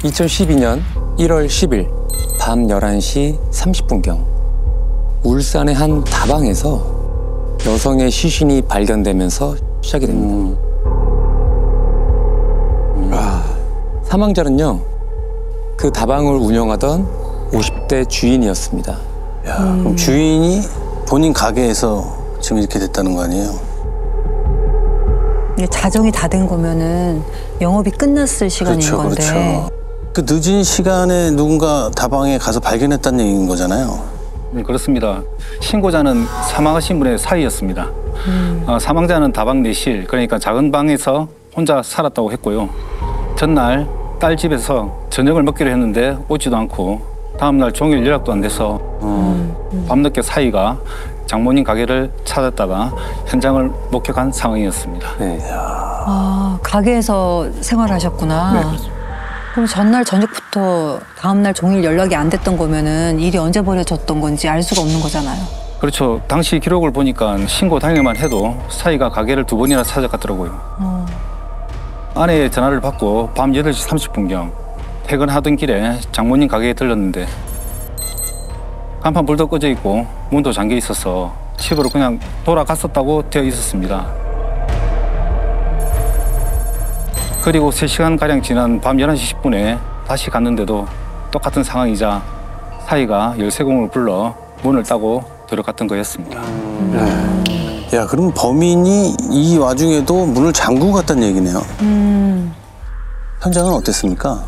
2012년 1월 10일 밤 11시 30분경 울산의 한 다방에서 여성의 시신이 발견되면서 시작이 됩니다. 사망자는요, 그 다방을 운영하던 50대 주인이었습니다. 야, 그럼 주인이 본인 가게에서 지금 이렇게 됐다는 거 아니에요? 자정이 다 된 거면은 영업이 끝났을 시간인 그렇죠, 건데. 그렇죠. 그 늦은 시간에 누군가 다방에 가서 발견했다는 얘기인 거잖아요. 네, 그렇습니다. 신고자는 사망하신 분의 사위였습니다. 사망자는 다방 내실, 그러니까 작은 방에서 혼자 살았다고 했고요. 전날 딸 집에서 저녁을 먹기로 했는데 오지도 않고 다음날 종일 연락도 안 돼서 밤늦게 사위가 장모님 가게를 찾았다가 현장을 목격한 상황이었습니다. 네. 아, 가게에서 생활하셨구나. 네, 그렇습니다. 그럼 전날 저녁부터 다음날 종일 연락이 안 됐던 거면은 일이 언제 벌어졌던 건지 알 수가 없는 거잖아요. 그렇죠. 당시 기록을 보니까 신고 당일만 해도 사위가 가게를 2번이나 찾아갔더라고요. 아내의 전화를 받고 밤 8시 30분경 퇴근하던 길에 장모님 가게에 들렀는데 간판 불도 꺼져 있고 문도 잠겨 있어서 집으로 그냥 돌아갔었다고 되어 있었습니다. 그리고 3시간가량 지난 밤 11시 10분에 다시 갔는데도 똑같은 상황이자 사위가 열쇠공을 불러 문을 따고 들어갔던 거였습니다. 야, 그럼 범인이 이 와중에도 문을 잠그고 갔다는 얘기네요. 현장은 어땠습니까?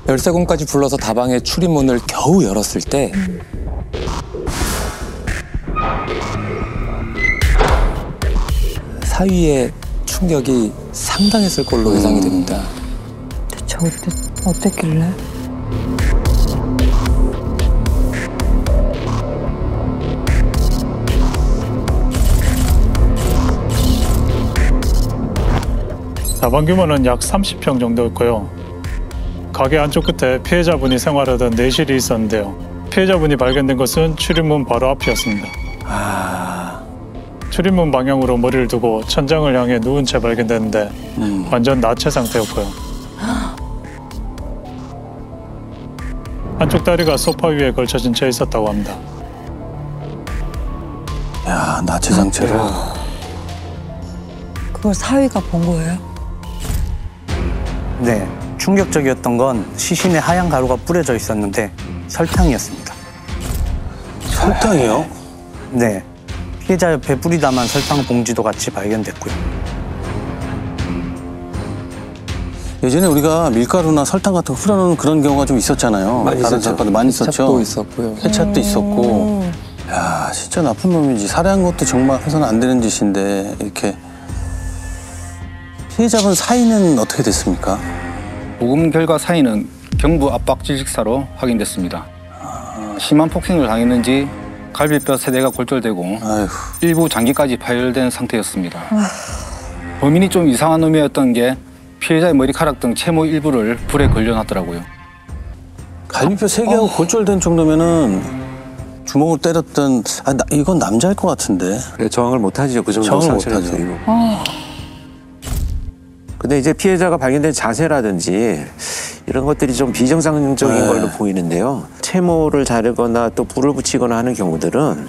열쇠공까지 불러서 다방의 출입문을 겨우 열었을 때 사위의 충격이 상당했을 걸로 예상이 됩니다. 대체 어땠길래? 다방 규모는 약 30평 정도였고요. 가게 안쪽 끝에 피해자분이 생활하던 내실이 있었는데요. 피해자분이 발견된 것은 출입문 바로 앞이었습니다. 출입문 방향으로 머리를 두고 천장을 향해 누운 채 발견됐는데 완전 나체 상태였고요. 한쪽 다리가 소파 위에 걸쳐진 채 있었다고 합니다. 야, 나체 상태로. 그걸 사위가 본 거예요? 네, 충격적이었던 건 시신에 하얀 가루가 뿌려져 있었는데 설탕이었습니다. 설탕이요? 네, 피해자 옆에 뿌리다만 설탕 봉지도 같이 발견됐고요. 예전에 우리가 밀가루나 설탕 같은 거 뿌려놓은 그런 경우가 좀 있었잖아요. 많이 다른 있었죠. 사건도 많이 있었죠. 케찹도 있었고요. 케찹도 있었고. 야, 진짜 나쁜 놈이지. 살해한 것도 정말 해서는 안 되는 짓인데 이렇게. 피해자분 사위는 어떻게 됐습니까? 보금 결과 사위는 경부 압박 질식사로 확인됐습니다. 심한 폭행을 당했는지 갈비뼈 세대가 골절되고 아이고. 일부 장기까지 파열된 상태였습니다. 범인이 좀 이상한 놈이었던 게 피해자의 머리카락 등 채모 일부를 불에 걸려놨더라고요. 갈비뼈 3개하고 골절된 정도면은 주먹을 때렸던, 이건 남자일 것 같은데. 그래, 저항을 못하죠. 그 정도 저항을 상처는. 못하죠. 근데 이제 피해자가 발견된 자세라든지 이런 것들이 좀 비정상적인 걸로 보이는데요. 채모를 자르거나 또 불을 붙이거나 하는 경우들은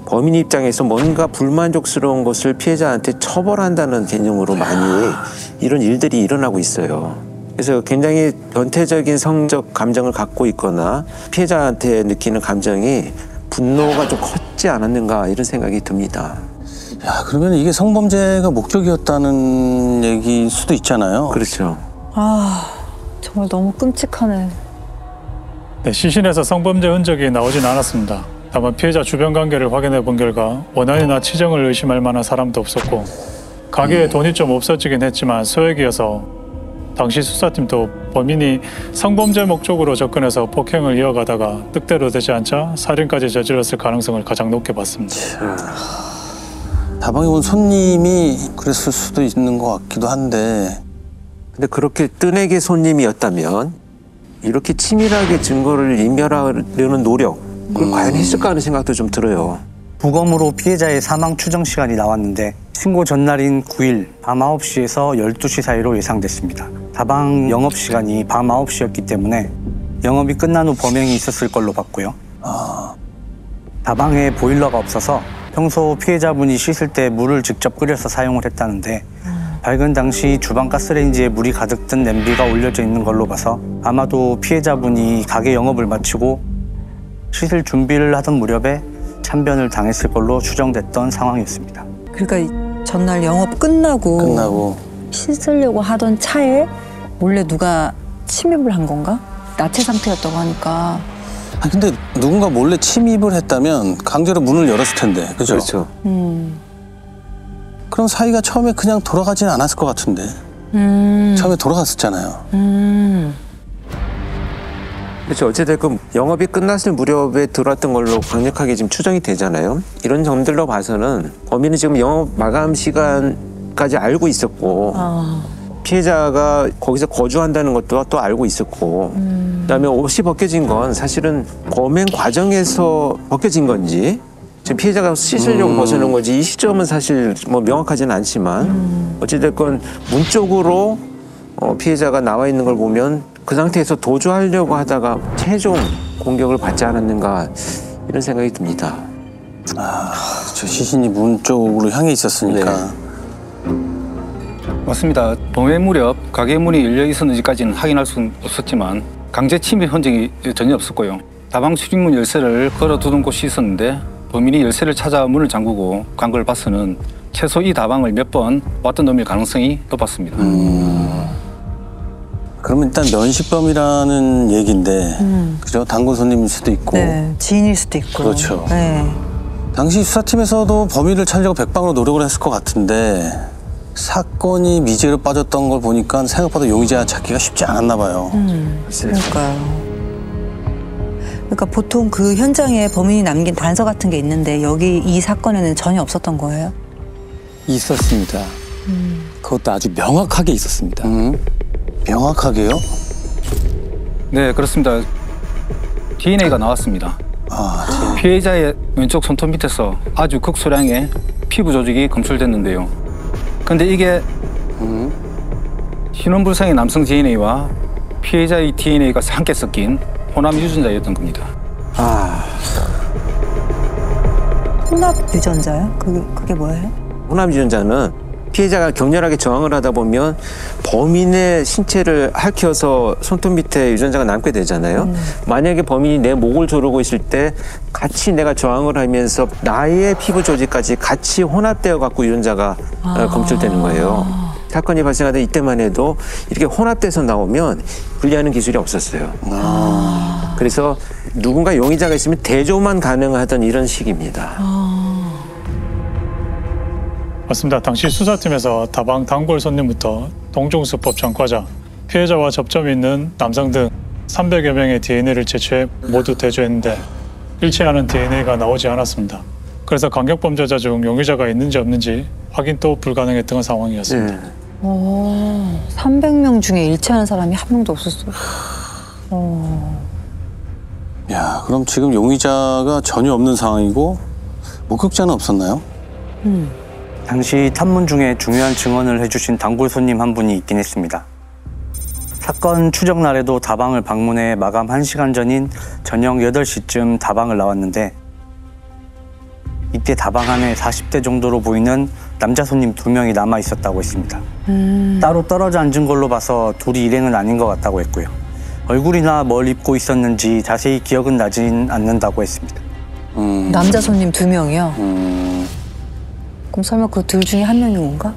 범인 입장에서 뭔가 불만족스러운 것을 피해자한테 처벌한다는 개념으로 많이 이런 일들이 일어나고 있어요. 그래서 굉장히 변태적인 성적 감정을 갖고 있거나 피해자한테 느끼는 감정이 분노가 좀 컸지 않았는가 이런 생각이 듭니다. 야, 그러면 이게 성범죄가 목적이었다는 얘기일 수도 있잖아요. 그렇죠. 아, 정말 너무 끔찍하네. 네, 시신에서 성범죄 흔적이 나오진 않았습니다. 다만 피해자 주변 관계를 확인해 본 결과 원한이나 치정을 의심할 만한 사람도 없었고 가게에 돈이 좀 없어지긴 했지만 소액이어서 당시 수사팀도 범인이 성범죄 목적으로 접근해서 폭행을 이어가다가 뜻대로 되지 않자 살인까지 저질렀을 가능성을 가장 높게 봤습니다. 다방에 온 손님이 그랬을 수도 있는 것 같기도 한데. 근데 그렇게 뜨내기 손님이었다면 이렇게 치밀하게 증거를 인멸하려는 노력 그걸 과연 했을까 하는 생각도 좀 들어요. 부검으로 피해자의 사망 추정 시간이 나왔는데 신고 전날인 9일 밤 9시에서 12시 사이로 예상됐습니다. 다방 영업시간이 밤 9시였기 때문에 영업이 끝난 후 범행이 있었을 걸로 봤고요. 다방에 보일러가 없어서 평소 피해자분이 씻을 때 물을 직접 끓여서 사용을 했다는데 발견 당시 주방 가스레인지에 물이 가득 든 냄비가 올려져 있는 걸로 봐서 아마도 피해자분이 가게 영업을 마치고 씻을 준비를 하던 무렵에 참변을 당했을 걸로 추정됐던 상황이었습니다. 그러니까 전날 영업 끝나고 씻으려고 하던 차에 몰래 누가 침입을 한 건가? 나체 상태였다고 하니까. 아, 근데 누군가 몰래 침입을 했다면 강제로 문을 열었을 텐데, 그죠? 그렇죠. 그럼 사이가 처음에 그냥 돌아가진 않았을 것 같은데. 처음에 돌아갔었잖아요. 그렇죠. 어찌됐건 영업이 끝났을 무렵에 들어왔던 걸로 강력하게 지금 추정이 되잖아요. 이런 점들로 봐서는 범인은 지금 영업 마감 시간까지 알고 있었고 피해자가 거기서 거주한다는 것도 또 알고 있었고 그다음에 옷이 벗겨진 건 사실은 범행 과정에서 벗겨진 건지 지금 피해자가 씻으려고 벗어놓은 건지 이 시점은 사실 뭐 명확하지는 않지만 어찌됐건 문 쪽으로 피해자가 나와 있는 걸 보면 그 상태에서 도주하려고 하다가 최종 공격을 받지 않았는가 이런 생각이 듭니다. 저 시신이 문 쪽으로 향해 있었으니까. 맞습니다. 범행 무렵 가게 문이 열려 있었는지까지는 확인할 수는 없었지만 강제 침입 흔적이 전혀 없었고요. 다방 출입문 열쇠를 걸어두던 곳이 있었는데 범인이 열쇠를 찾아 문을 잠그고 간 걸 봐서는 최소 이 다방을 몇 번 왔던 놈일 가능성이 높았습니다. 그러면 일단 면식범이라는 얘기인데, 그죠? 단골 손님일 수도 있고. 네, 지인일 수도 있고. 그렇죠. 네. 당시 수사팀에서도 범인을 찾으려고 백방으로 노력을 했을 것 같은데 사건이 미제로 빠졌던 걸 보니까 생각보다 용의자 찾기가 쉽지 않았나 봐요. 그러니까요. 그러니까 보통 그 현장에 범인이 남긴 단서 같은 게 있는데 여기 이 사건에는 전혀 없었던 거예요? 있었습니다. 그것도 아주 명확하게 있었습니다. 명확하게요? 네, 그렇습니다. DNA가 나왔습니다. 피해자의 왼쪽 손톱 밑에서 아주 극소량의 피부 조직이 검출됐는데요. 근데 이게 신원불상의 남성 DNA와 피해자의 DNA가 함께 섞인 호남 유전자였던 겁니다. 혼합 유전자요? 그게 뭐예요? 호남 유전자는 피해자가 격렬하게 저항을 하다 보면 범인의 신체를 핥혀서 손톱 밑에 유전자가 남게 되잖아요. 만약에 범인이 내 목을 조르고 있을 때 같이 내가 저항을 하면서 나의 피부 조직까지 같이 혼합되어 갖고 유전자가 검출되는 거예요. 사건이 발생하던 이때만 해도 이렇게 혼합돼서 나오면 분리하는 기술이 없었어요. 그래서 누군가 용의자가 있으면 대조만 가능하던 이런 시기입니다. 맞습니다. 당시 수사팀에서 다방 단골 손님부터 동종수법 전과자, 피해자와 접점이 있는 남성 등 300여 명의 DNA를 채취해 모두 대조했는데 일치하는 DNA가 나오지 않았습니다. 그래서 강력범죄자 중 용의자가 있는지 없는지 확인도 불가능했던 상황이었습니다. 300명 중에 일치하는 사람이 한 명도 없었어요. 야, 그럼 지금 용의자가 전혀 없는 상황이고 목격자는 없었나요? 당시 탐문 중에 중요한 증언을 해주신 단골 손님 한 분이 있긴 했습니다. 사건 추적 날에도 다방을 방문해 마감 1시간 전인 저녁 8시쯤 다방을 나왔는데 이때 다방 안에 40대 정도로 보이는 남자 손님 2명이 남아 있었다고 했습니다. 따로 떨어져 앉은 걸로 봐서 둘이 일행은 아닌 것 같다고 했고요. 얼굴이나 뭘 입고 있었는지 자세히 기억은 나진 않는다고 했습니다. 남자 손님 2명이요? 그럼 설마 그 둘 중에 한 명인 건가?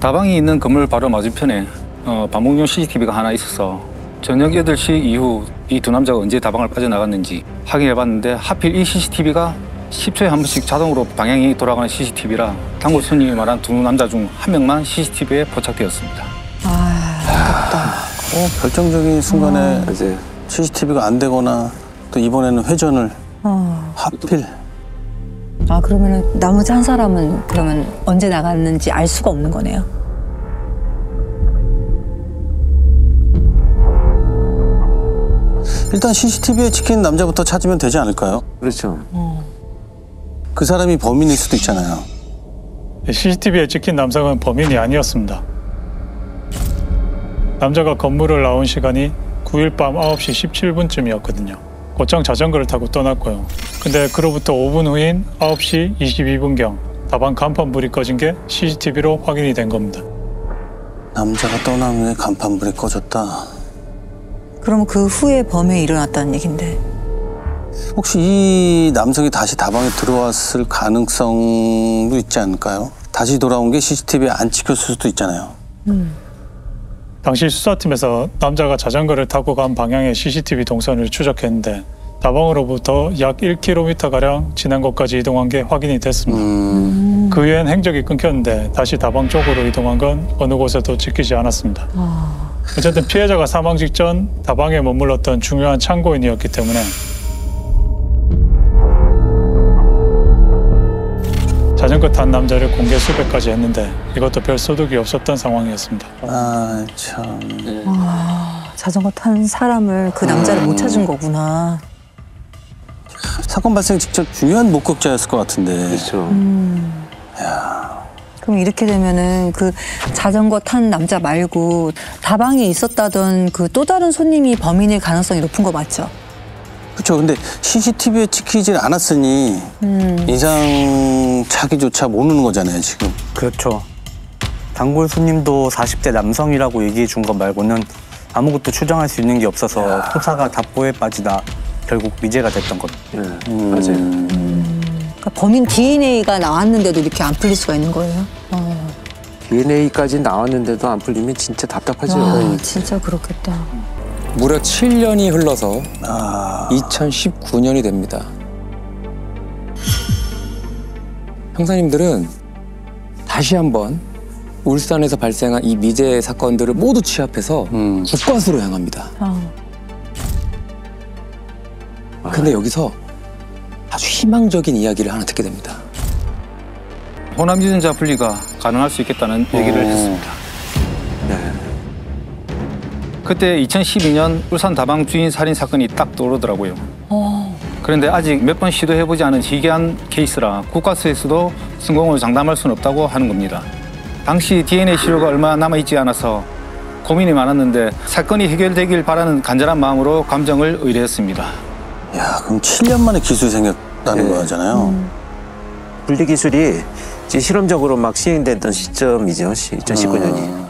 다방이 있는 건물 바로 맞은편에 방목용 CCTV가 하나 있어서 저녁 8시 이후 이 두 남자가 언제 다방을 빠져나갔는지 확인해봤는데 하필 이 CCTV가 10초에 한 번씩 자동으로 방향이 돌아가는 CCTV라 단골 손님이 말한 두 남자 중 한 명만 CCTV에 포착되었습니다. 아깝다. 결정적인 순간에 CCTV가 안 되거나 또 이번에는 회전을 하필. 그러면은 나머지 한 사람은 그러면 언제 나갔는지 알 수가 없는 거네요. 일단 CCTV에 찍힌 남자부터 찾으면 되지 않을까요? 그렇죠. 그 사람이 범인일 수도 있잖아요. CCTV에 찍힌 남성은 범인이 아니었습니다. 남자가 건물을 나온 시간이 9일 밤 9시 17분쯤이었거든요. 곧장 자전거를 타고 떠났고요. 근데 그로부터 5분 후인 9시 22분경 다방 간판불이 꺼진 게 CCTV로 확인이 된 겁니다. 남자가 떠난 후에 간판불이 꺼졌다. 그럼 그 후에 범행이 일어났다는 얘긴데. 혹시 이 남성이 다시 다방에 들어왔을 가능성도 있지 않을까요? 다시 돌아온 게 CCTV에 안 찍혔을 수도 있잖아요. 당시 수사팀에서 남자가 자전거를 타고 간 방향의 CCTV 동선을 추적했는데 다방으로부터 약 1km가량 지난 곳까지 이동한 게 확인이 됐습니다. 그 후엔 행적이 끊겼는데 다시 다방 쪽으로 이동한 건 어느 곳에도 찍히지 않았습니다. 어쨌든 피해자가 사망 직전 다방에 머물렀던 중요한 참고인이었기 때문에 자전거 탄 남자를 공개 수배까지 했는데 이것도 별 소득이 없었던 상황이었습니다. 아, 참. 자전거 탄 사람을 그 남자를 못 찾은 거구나. 사건 발생 직접 중요한 목격자였을 것 같은데. 그렇죠. 그럼 이렇게 되면은 그 자전거 탄 남자 말고 다방에 있었다던 그 또 다른 손님이 범인일 가능성이 높은 거 맞죠? 그렇죠. 근데 CCTV에 찍히질 않았으니 인상 차기조차 모르는 거잖아요, 지금. 그렇죠. 단골 손님도 40대 남성이라고 얘기해 준 것 말고는 아무것도 추정할 수 있는 게 없어서 토사가 답보에 빠지다 결국 미제가 됐던 겁니다. 맞아요. 그러니까 범인 DNA가 나왔는데도 이렇게 안 풀릴 수가 있는 거예요? DNA까지 나왔는데도 안 풀리면 진짜 답답하죠. 아, 진짜 그렇겠다. 무려 7년이 흘러서 2019년이 됩니다. 형사님들은 다시 한번 울산에서 발생한 이 미제 사건들을 모두 취합해서 국과수로 향합니다. 근데 여기서 아주 희망적인 이야기를 하나 듣게 됩니다. 호남 유전자 분리가 가능할 수 있겠다는 얘기를 했습니다. 그때 2012년 울산 다방 주인 살인 사건이 딱 떠오르더라고요. 그런데 아직 몇 번 시도해보지 않은 희귀한 케이스라 국과수에서도 성공을 장담할 수는 없다고 하는 겁니다. 당시 DNA 시료가 얼마 남아있지 않아서 고민이 많았는데 사건이 해결되길 바라는 간절한 마음으로 감정을 의뢰했습니다. 야, 그럼 7년 만에 기술이 생겼다는 거잖아요. 분리 기술이 이제 실험적으로 막 시행됐던 시점이죠. 2019년이.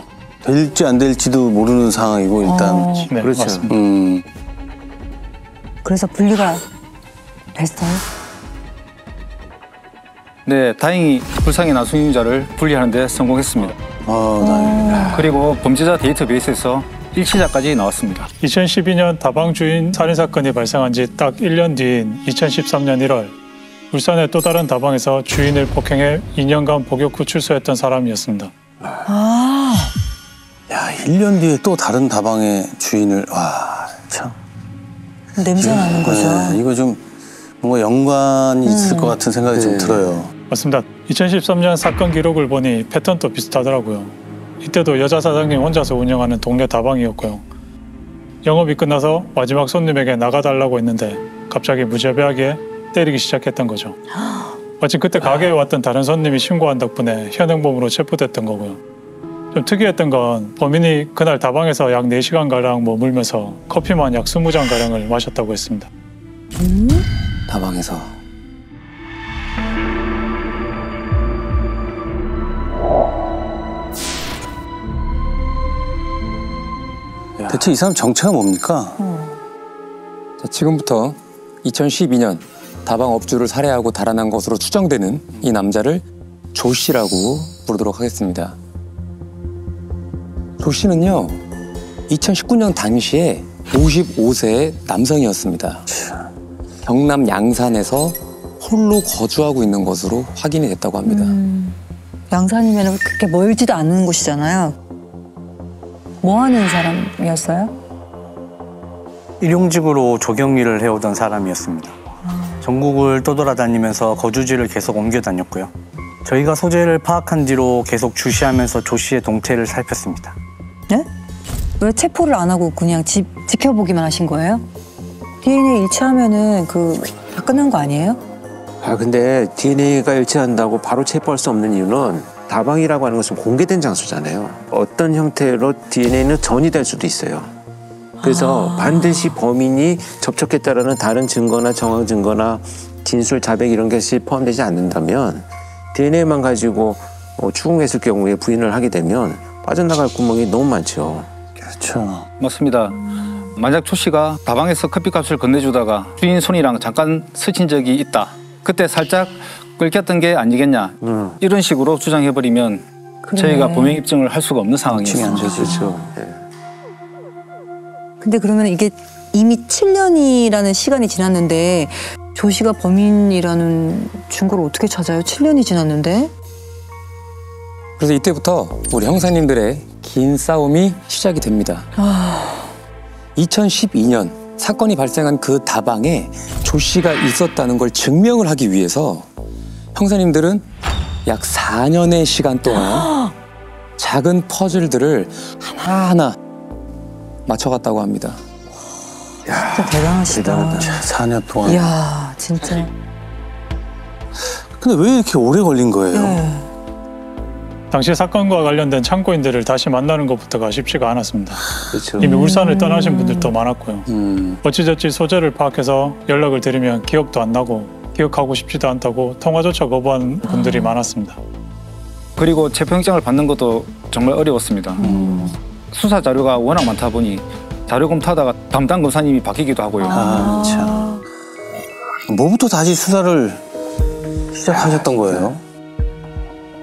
될지 안 될지도 모르는 상황이고 일단. 네, 그렇죠. 맞습니다. 그래서 분리가 됐어요? 네, 다행히 불상의 나성유자를 분리하는 데 성공했습니다. 그리고 범죄자 데이터베이스에서 일치자까지 나왔습니다. 2012년 다방 주인 살인 사건이 발생한 지 딱 1년 뒤인 2013년 1월 울산의 또 다른 다방에서 주인을 폭행해 2년간 복역 후 출소했던 사람이었습니다. 야, 1년 뒤에 또 다른 다방의 주인을, 와, 참. 냄새 나는 거죠. 네, 이거 좀 뭔가 연관이 있을 것 같은 생각이 좀 들어요. 맞습니다. 2013년 사건 기록을 보니 패턴도 비슷하더라고요. 이때도 여자 사장님 혼자서 운영하는 동네 다방이었고요. 영업이 끝나서 마지막 손님에게 나가달라고 했는데 갑자기 무자비하게 때리기 시작했던 거죠. 마침 그때 가게에 왔던 다른 손님이 신고한 덕분에 현행범으로 체포됐던 거고요. 좀 특이했던 건 범인이 그날 다방에서 약 4시간가량 머물면서 커피만 약 20잔가량을 마셨다고 했습니다. 다방에서. 대체 이 사람 정체가 뭡니까? 자, 지금부터 2012년 다방 업주를 살해하고 달아난 것으로 추정되는 이 남자를 조 씨라고 부르도록 하겠습니다. 조 씨는요, 2019년 당시에 55세의 남성이었습니다. 경남 양산에서 홀로 거주하고 있는 것으로 확인이 됐다고 합니다. 양산이면 그렇게 멀지도 않은 곳이잖아요. 뭐 하는 사람이었어요? 일용직으로 조경 일을 해오던 사람이었습니다. 전국을 떠돌아다니면서 거주지를 계속 옮겨 다녔고요. 저희가 소재를 파악한 뒤로 계속 주시하면서 조 씨의 동태를 살폈습니다. 네? 왜 체포를 안 하고 그냥 지켜보기만 하신 거예요? DNA 일치하면은 다 끝난 거 아니에요? 근데 DNA가 일치한다고 바로 체포할 수 없는 이유는 다방이라고 하는 것은 공개된 장소잖아요. 어떤 형태로 DNA는 전이될 수도 있어요. 그래서 반드시 범인이 접촉했다라는 다른 증거나 정황 증거나 진술, 자백 이런 것이 포함되지 않는다면 DNA만 가지고 추궁했을 경우에 부인을 하게 되면 빠져나갈 구멍이 너무 많죠. 그렇죠. 맞습니다. 만약 조 씨가 다방에서 커피값을 건네주다가 주인 손이랑 잠깐 스친 적이 있다. 그때 살짝 끌겼던 게 아니겠냐. 이런 식으로 주장해버리면 저희가 범행 입증을 할 수가 없는 상황이었습니다. 그렇죠. 네. 근데 그러면 이게 이미 7년이라는 시간이 지났는데 조 씨가 범인이라는 증거를 어떻게 찾아요? 7년이 지났는데? 그래서 이때부터 우리 형사님들의 긴 싸움이 시작이 됩니다. 2012년 사건이 발생한 그 다방에 조 씨가 있었다는 걸 증명을 하기 위해서 형사님들은 약 4년의 시간 동안 작은 퍼즐들을 하나하나 맞춰갔다고 합니다. 진짜 대단하시다. 4년 동안. 이야, 진짜. 근데 왜 이렇게 오래 걸린 거예요? 당시 사건과 관련된 참고인들을 다시 만나는 것부터가 쉽지가 않았습니다. 그렇죠. 이미 울산을 떠나신 분들도 많았고요. 어찌저찌 소재를 파악해서 연락을 드리면 기억도 안 나고 기억하고 싶지도 않다고 통화조차 거부한 분들이 많았습니다. 그리고 체포영장을 받는 것도 정말 어려웠습니다. 수사 자료가 워낙 많다 보니 자료 검토하다가 담당 검사님이 바뀌기도 하고요. 참. 뭐부터 다시 수사를 시작하셨던 거예요?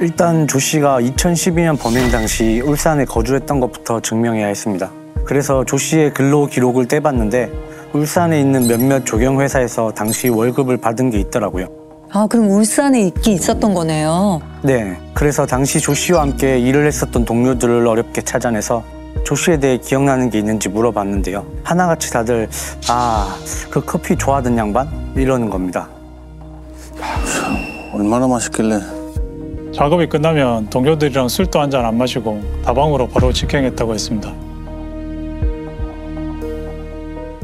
일단 조 씨가 2012년 범행 당시 울산에 거주했던 것부터 증명해야 했습니다. 그래서 조 씨의 근로 기록을 떼봤는데 울산에 있는 몇몇 조경회사에서 당시 월급을 받은 게 있더라고요. 아, 그럼 울산에 있긴 있었던 거네요. 네, 그래서 당시 조 씨와 함께 일을 했었던 동료들을 어렵게 찾아내서 조 씨에 대해 기억나는 게 있는지 물어봤는데요. 하나같이 다들 그 커피 좋아하던 양반? 이러는 겁니다. 얼마나 맛있길래. 작업이 끝나면 동료들이랑 술도 한 잔 안 마시고 다방으로 바로 직행했다고 했습니다.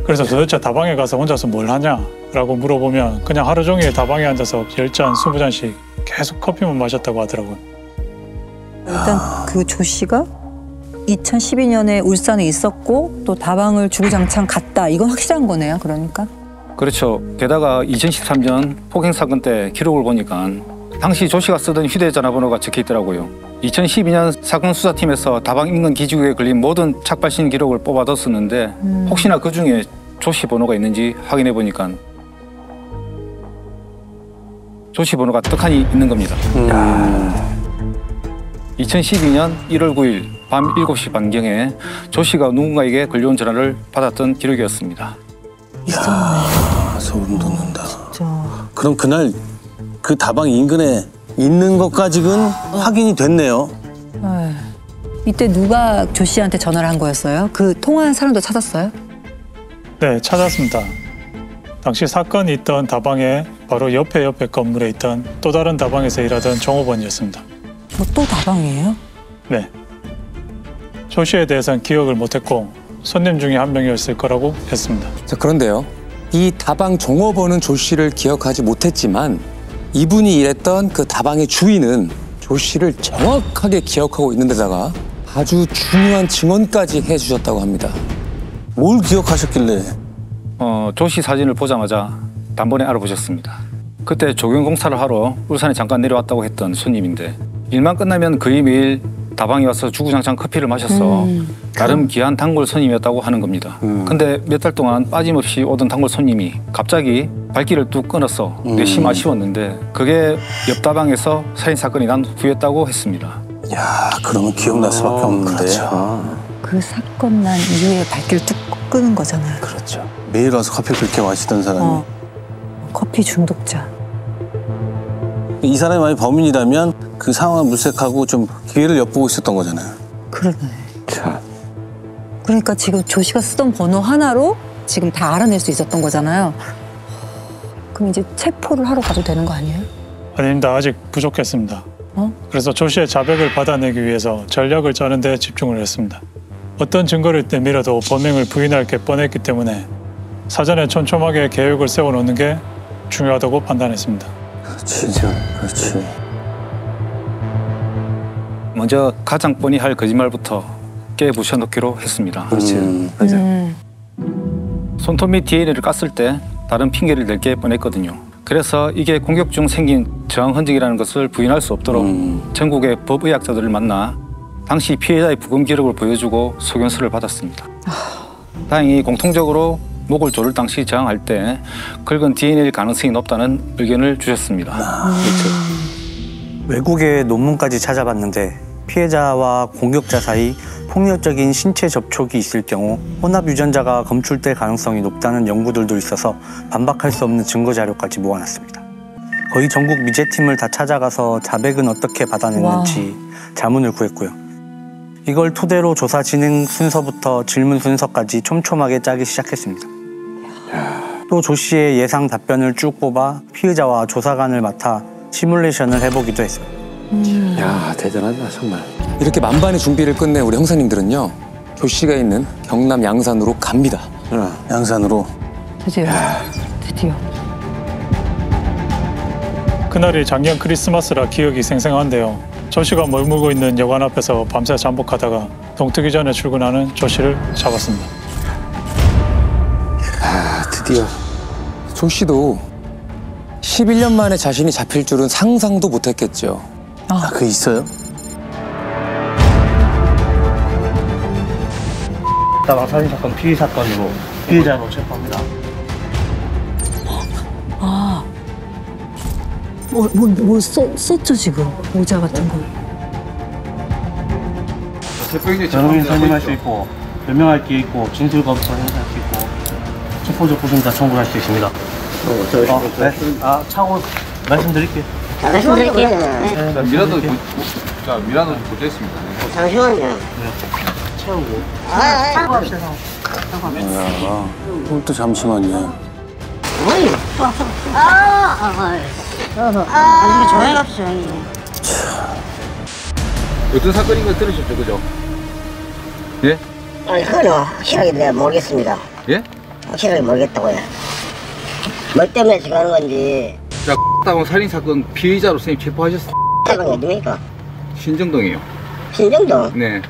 그래서 도대체 다방에 가서 혼자서 뭘 하냐라고 물어보면 그냥 하루 종일 다방에 앉아서 10잔, 20잔씩 계속 커피만 마셨다고 하더라고요. 일단 그 조 씨가 2012년에 울산에 있었고 또 다방을 주구장창 갔다. 이건 확실한 거네요, 그러니까. 그렇죠. 게다가 2013년 폭행 사건 때 기록을 보니까 당시 조 씨가 쓰던 휴대전화번호가 적혀 있더라고요. 2012년 사건 수사팀에서 다방 인근 기지국에 걸린 모든 착발신 기록을 뽑아뒀었는데 혹시나 그 중에 조 씨 번호가 있는지 확인해 보니까 조 씨 번호가 떡하니 있는 겁니다. 2012년 1월 9일 밤 7시 반경에 조 씨가 누군가에게 걸려온 전화를 받았던 기록이었습니다. 소름 돋는다. 그럼 그날 그 다방 인근에 있는 것까지는 확인이 됐네요. 이때 누가 조 씨한테 전화를 한 거였어요? 그 통화한 사람도 찾았어요? 네, 찾았습니다. 당시 사건이 있던 다방에 바로 옆에 건물에 있던 또 다른 다방에서 일하던 종업원이었습니다. 뭐 또 다방이에요? 네. 조 씨에 대해서는 기억을 못했고 손님 중에 한 명이었을 거라고 했습니다. 자, 그런데요. 이 다방 종업원은 조 씨를 기억하지 못했지만 이분이 일했던 그 다방의 주인은 조 씨를 정확하게 기억하고 있는 데다가 아주 중요한 증언까지 해주셨다고 합니다. 뭘 기억하셨길래? 조 씨 사진을 보자마자 단번에 알아보셨습니다. 그때 조경공사를 하러 울산에 잠깐 내려왔다고 했던 손님인데 일만 끝나면 거의 매일 다방에 와서 주구장창 커피를 마셔서 나름 귀한 단골 손님이었다고 하는 겁니다. 근데 몇 달 동안 빠짐없이 오던 단골 손님이 갑자기 발길을 뚝 끊어서 내심 아쉬웠는데 그게 옆 다방에서 살인 사건이 난 후였다고 했습니다. 야, 그러면 기억날 수밖에 없는데. 그렇죠. 그 사건 난 이후에 발길을 뚝 끄는 거잖아요. 그렇죠. 매일 와서 커피 그렇게 마시던 사람이. 커피 중독자. 이 사람이 만약 범인이라면 그 상황을 물색하고 좀 기회를 엿보고 있었던 거잖아요. 그러네. 자, 그러니까 지금 조 씨가 쓰던 번호 하나로 지금 다 알아낼 수 있었던 거잖아요. 그럼 이제 체포를 하러 가도 되는 거 아니에요? 아닙니다. 아직 부족했습니다. 그래서 조 씨의 자백을 받아내기 위해서 전략을 짜는 데 집중을 했습니다. 어떤 증거를 내밀어도 범행을 부인할 게 뻔했기 때문에 사전에 촘촘하게 계획을 세워놓는 게 중요하다고 판단했습니다. 그렇지. 먼저 가장 뻔히 할 거짓말부터 깨부셔 놓기로 했습니다. 맞아. 손톱 및 DNA를 깠을 때 다른 핑계를 댈 게 뻔했거든요. 그래서 이게 공격 중 생긴 저항 흔적이라는 것을 부인할 수 없도록 전국의 법의학자들을 만나 당시 피해자의 부검 기록을 보여주고 소견서를 받았습니다. 다행히 공통적으로 목을 조를 당시 저항할 때 긁은 DNA일 가능성이 높다는 의견을 주셨습니다. 외국의 논문까지 찾아봤는데 피해자와 공격자 사이 폭력적인 신체 접촉이 있을 경우 혼합 유전자가 검출될 가능성이 높다는 연구들도 있어서 반박할 수 없는 증거 자료까지 모아놨습니다. 거의 전국 미제팀을 다 찾아가서 자백은 어떻게 받아냈는지 자문을 구했고요. 이걸 토대로 조사 진행 순서부터 질문 순서까지 촘촘하게 짜기 시작했습니다. 또 조 씨의 예상 답변을 쭉 뽑아 피의자와 조사관을 맡아 시뮬레이션을 해보기도 했습니다. 야, 대단하다, 정말. 이렇게 만반의 준비를 끝낸 우리 형사님들은요, 조 씨가 있는 경남 양산으로 갑니다. 양산으로. 드디어. 그날이 작년 크리스마스라 기억이 생생한데요. 조 씨가 머물고 있는 여관 앞에서 밤새 잠복하다가 동트기 전에 출근하는 조 씨를 잡았습니다. 드디어. 조 씨도 11년 만에 자신이 잡힐 줄은 상상도 못했겠죠. 그 있어요? 다방 살인 사건 피의 사건으로 피해자로 체포합니다. 썼죠 지금 모자 같은 거. 여러분이 선임할 수 있고 변명할 게 있고 진술 검토 행사할 수 있고 체포적 부분 다 청구할 수 있습니다. 네. 차고 말씀드릴게요. 말씀드릴게요. 미라도 보겠습니다. 잠시만요. 채우고. 차가 없어서. 또 잠시만요. 이거 좋아해갑시다 형님. 어떤 사건인 거 들으셨죠, 그죠? 예? 아니 그거는 확실하게 내가 모르겠습니다. 예? 확실하게 모르겠다고요. 뭐 때문에 지금 하는 건지. 자, 다방 살인 사건 피의자로 선생님 체포하셨어. 사건이 어디입니까? 신정동이요. 신정동? 네.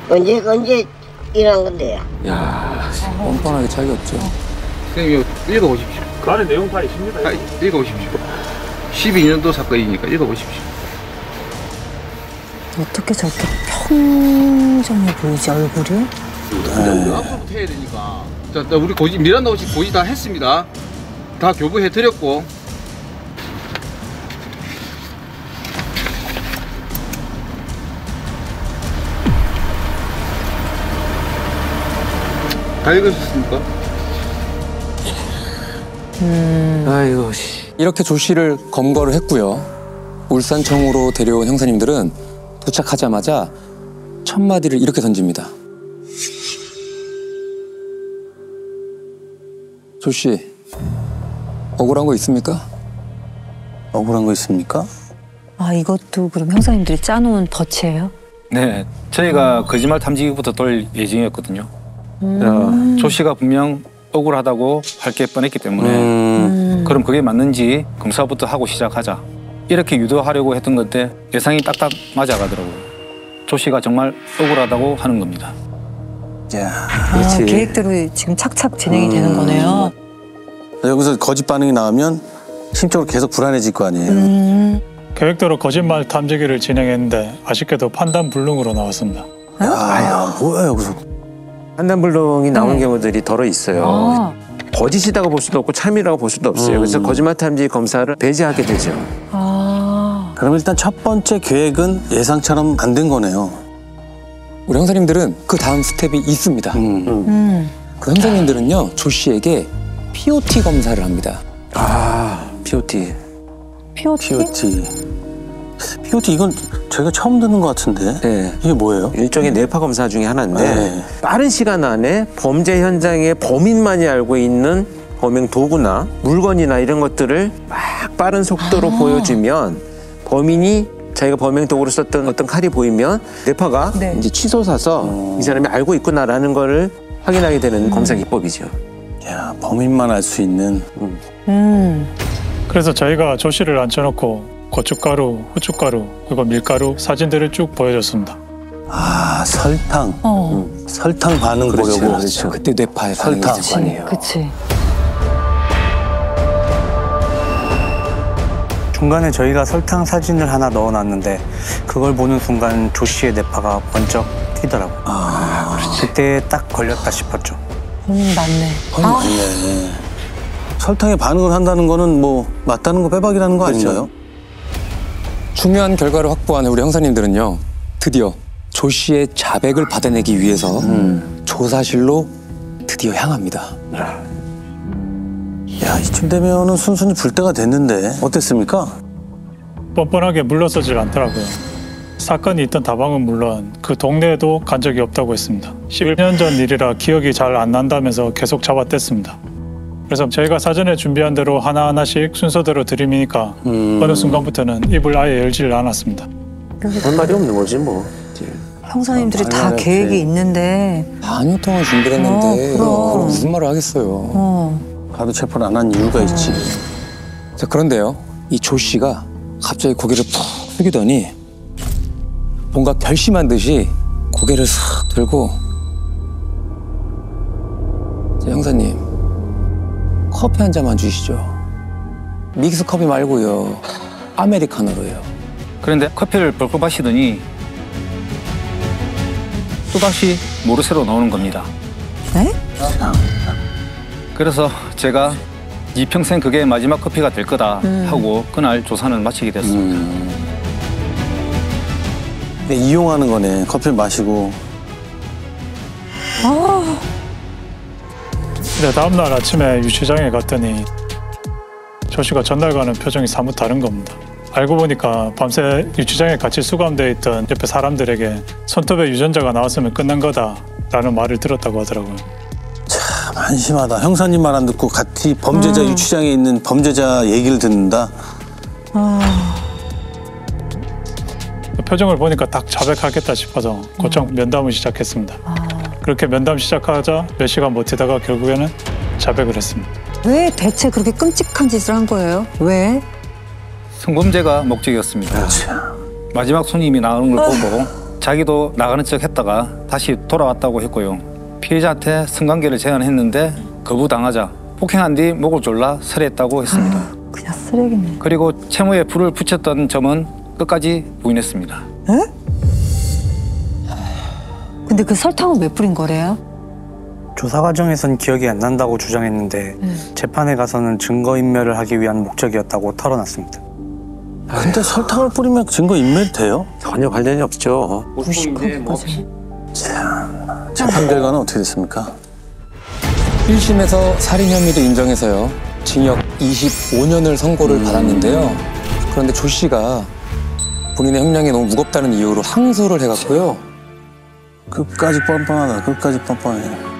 언제 일어난 건데요? 야, 뻔뻔하게 차이가 없죠. 선생님 이거 읽어보십시오. 그 안에 내용판이 있습니다. 읽어보십시오. 12년도 사건이니까 읽어보십시오. 어떻게 저렇게 평정해 보이지 얼굴이? 앞서부터 해야 되니까. 자, 우리 고지 미란다 혹시 고지 다 했습니다. 다 교부해 드렸고. 다 읽으셨습니까? 아이고, 씨. 이렇게 조 씨를 검거를 했고요. 울산청으로 데려온 형사님들은 도착하자마자 첫 마디를 이렇게 던집니다. 조 씨, 억울한 거 있습니까? 억울한 거 있습니까? 아 이것도 그럼 형사님들이 짜놓은 덫이에요? 네, 저희가 거짓말 탐지기부터 돌 예정이었거든요. 조 씨가 분명 억울하다고 할 게 뻔했기 때문에 그럼 그게 맞는지 검사부터 하고 시작하자. 이렇게 유도하려고 했던 건데 예상이 딱딱 맞아가더라고요. 조 씨가 정말 억울하다고 하는 겁니다. 야, 계획대로 지금 착착 진행이 되는 거네요. 여기서 거짓 반응이 나오면 심적으로 계속 불안해질 거 아니에요. 계획대로 거짓말 탐지기를 진행했는데 아쉽게도 판단 불능으로 나왔습니다. 야, 뭐야 여기서. 판단불능이 나오는 경우들이 덜어 있어요. 거짓이라고 볼 수도 없고 참이라고 볼 수도 없어요. 그래서 거짓말 탐지 검사를 배제하게 되죠. 그럼 일단 첫 번째 계획은 예상처럼 안 된 거네요. 우리 형사님들은 그 다음 스텝이 있습니다. 그 형사님들은요, 조 씨에게 POT 검사를 합니다. POT. POT 이건 제가 처음 듣는 것 같은데. 네. 이게 뭐예요? 일종의 뇌파 검사 중에 하나인데 네. 빠른 시간 안에 범죄 현장에 범인만이 알고 있는 범행 도구나 물건이나 이런 것들을 막 빠른 속도로 보여주면 범인이 자기가 범행 도구로 썼던 어떤 칼이 보이면 뇌파가 이제 치솟아서 이 사람이 알고 있구나라는 거를 확인하게 되는 검사 기법이죠. 야, 범인만 알 수 있는. 그래서 저희가 조 씨를 앉혀놓고 고춧가루, 후춧가루, 그리고 밀가루 사진들을 쭉 보여줬습니다. 아, 설탕. 설탕 반응 그렇죠, 보려고. 그렇죠. 그때 뇌파에 반응이 설탕. 있을 거 아니에요. 그치. 중간에 저희가 설탕 사진을 하나 넣어놨는데 그걸 보는 순간 조 씨의 뇌파가 번쩍 튀더라고요. 그때 딱 걸렸다 싶었죠. 맞네. 맞네. 설탕에 반응을 한다는 거는 뭐 맞다는 거 빼박이라는 거 아니에요? 중요한 결과를 확보한 우리 형사님들은요, 드디어 조 씨의 자백을 받아내기 위해서 조사실로 드디어 향합니다. 야, 이쯤 되면은 순순히 불 때가 됐는데 어땠습니까? 뻔뻔하게 물러서질 않더라고요. 사건이 있던 다방은 물론 그 동네에도 간 적이 없다고 했습니다. 11년 전 일이라 기억이 잘 안 난다면서 계속 잡아댔습니다. 그래서 저희가 사전에 준비한 대로 하나하나씩 순서대로 들이미니까 어느 순간부터는 입을 아예 열지를 않았습니다. 할 말이 없는 거지 뭐. 형사님들이 다 당연하지. 계획이 있는데. 반년 동안 준비를 했는데 그럼. 그걸 무슨 말을 하겠어요. 바로 체포를 안 한 이유가 있지. 자, 그런데요, 이 조 씨가 갑자기 고개를 푹 숙이더니 뭔가 결심한 듯이 고개를 싹 들고, 자, 형사님, 커피 한 잔만 주시죠. 믹스 커피 말고요, 아메리카노로요. 그런데 커피를 벌컥 마시더니 또다시 모르쇠로 나오는 겁니다. 네? 그래서 제가 이 평생 그게 마지막 커피가 될 거다 하고 그날 조사는 마치게 됐습니다. 근데 이용하는 거네. 커피를 마시고. 근데 다음날 아침에 유치장에 갔더니 조 씨가 전날과는 표정이 사뭇 다른 겁니다. 알고 보니까 밤새 유치장에 같이 수감되어 있던 옆에 사람들에게 손톱에 유전자가 나왔으면 끝난 거다라는 말을 들었다고 하더라고요. 참 한심하다. 형사님 말 안 듣고 같이 범죄자 유치장에 있는 범죄자 얘기를 듣는다. 그 표정을 보니까 딱 자백하겠다 싶어서 곧장 면담을 시작했습니다. 그렇게 면담 시작하자 몇 시간 버티다가 결국에는 자백을 했습니다. 왜 대체 그렇게 끔찍한 짓을 한 거예요? 왜? 성범죄가 목적이었습니다. 마지막 손님이 나오는 걸 보고 자기도 나가는 척 했다가 다시 돌아왔다고 했고요. 피해자한테 성관계를 제안했는데 거부당하자 폭행한 뒤 목을 졸라 살해했다고 했습니다. 그냥 쓰레기네. 그리고 채무에 불을 붙였던 점은 끝까지 부인했습니다. 근데 그 설탕은 왜 뿌린 거래요? 조사 과정에선 기억이 안 난다고 주장했는데 재판에 가서는 증거인멸을 하기 위한 목적이었다고 털어놨습니다. 근데 설탕을 뿌리면 증거 인멸이 돼요? 전혀 관련이 없죠. 무식하게까지. 재판 결과는 어떻게 됐습니까? 1심에서 살인 혐의도 인정해서요, 징역 25년을 선고를 받았는데요. 그런데 조 씨가 본인의 형량이 너무 무겁다는 이유로 항소를 해갔고요. 끝까지 뻔뻔하다. 끝까지 뻔뻔해.